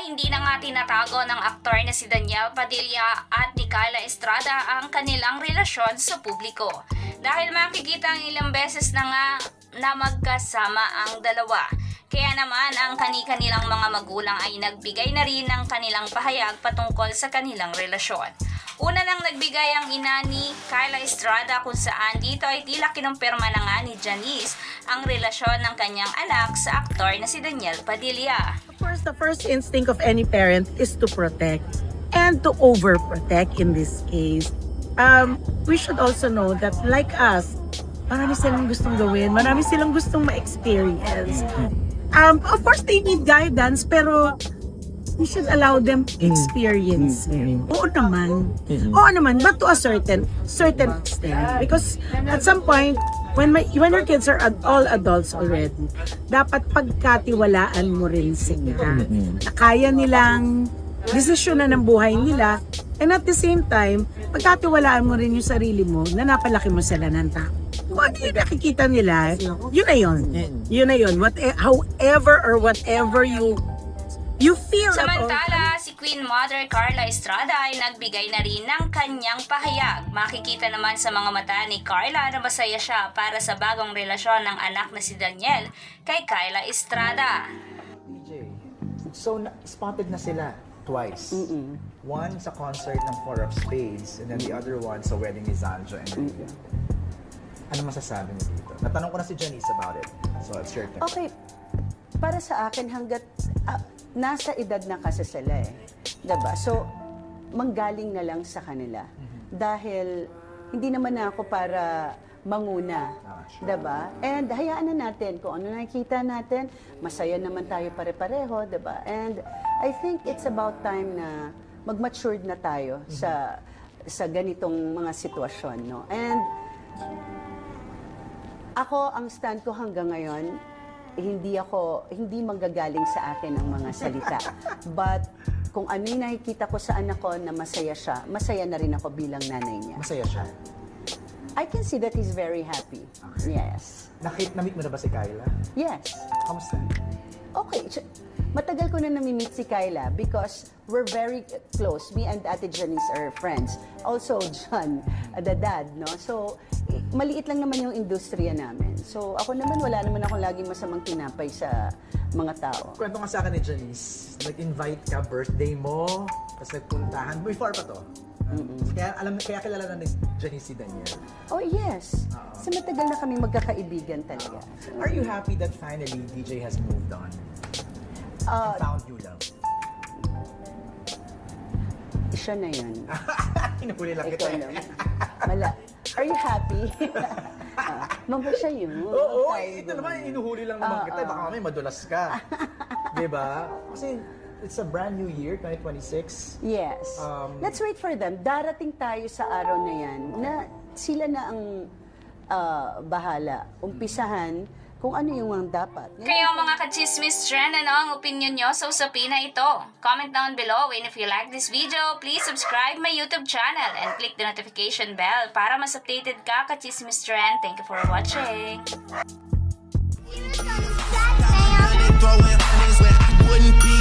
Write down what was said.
hindi na nga tinatago ng aktor na si Daniel Padilla at ni Carla Estrada ang kanilang relasyon sa publiko. Dahil makikita ang ilang beses na nga na magkasama ang dalawa. Kaya naman ang kani-kanilang mga magulang ay nagbigay na rin ng kanilang pahayag patungkol sa kanilang relasyon. Una nang nagbigay ang ina ni Carla Estrada kung saan dito ay tila kinumpirma na nga ni Janice ang relasyon ng kanyang anak sa aktor na si Daniel Padilla. Of course, the first instinct of any parent is to protect and to overprotect in this case. We should also know that like us, marami silang gustong gawin, marami silang gustong ma-experience. Of course, they need guidance, pero we should allow them experience. Oo naman, but to a certain extent. Because at some point, when your kids are all adults already, dapat pagkatiwalaan mo rin sila. Na kaya nilang desisyonan ng buhay nila, and at the same time, pagkatiwalaan mo rin yung sarili mo na napalaki mo sila ng tao. Kung ano yung nakikita nila, yun na yun. Yun na yun. However or whatever you feel. Samantala, si Queen Mother Carla Estrada ay nagbigay na rin ng kanyang pahayag. Makikita naman sa mga mata ni Carla na masaya siya para sa bagong relasyon ng anak na si Daniel kay Carla Estrada. DJ, so spotted na sila twice. One sa concert ng Four of Spades and then the other one sa wedding ni Zanjo and Rhea. Ano masasabi niyo dito? Natanong ko na si Janice about it. So it's your turn. Okay, para sa akin hanggat nasa edad na kasi sila eh. Diba? So, manggaling na lang sa kanila. Dahil hindi naman na ako para manguna. Diba? And hayaan na natin kung ano nakikita natin. Masaya naman tayo pare-pareho. Diba? And I think it's about time na mag-matured na tayo sa ganitong mga sitwasyon. No? And ako, ang stand ko hanggang ngayon, hindi manggagaling sa akin ang mga salita. But kung ano yung nakikita ko sa anak ko na masaya siya, masaya na rin ako bilang nanay niya. Masaya siya. I can see that he's very happy. Okay. Yes. Na-meet mo na ba si Kyla? Yes. Kamusta? Okay. Matagal ko na nami-meet si Kyla because we're very close. Me and Ate Janice are friends. Also, John, the dad, no? So, maliit lang naman yung industriya namin. So, ako naman, wala naman akong laging masamang tinapay sa mga tao. Kwento nga sa akin ni Janice, nag-invite ka, birthday mo, tapos nagpuntahan. Before pa to. Kaya kilala na ni Janice si Daniel. Oh, yes. Sa matagal na kami magkakaibigan talaga. Are you happy that finally DJ has moved on? And found new love? Siya na yun. Hinahuli lang Ikaw kita. naman. Are you happy? Mamba siya yun. Oo, ito naman, inuhuli lang naman kita. Baka mamaya madulas ka. Diba? Kasi it's a brand new year, 2026. Yes. Let's wait for them. Darating tayo sa araw na yan na sila na ang bahala. Umpisahan kung ano yung ang dapat. Kayo mga ka-chismis trend, ano ang opinion nyo sa usapin na ito? Comment down below, and if you like this video, please subscribe my YouTube channel and click the notification bell para mas updated ka ka-chismis trend. Thank you for watching! Throwing honeys when I wouldn't be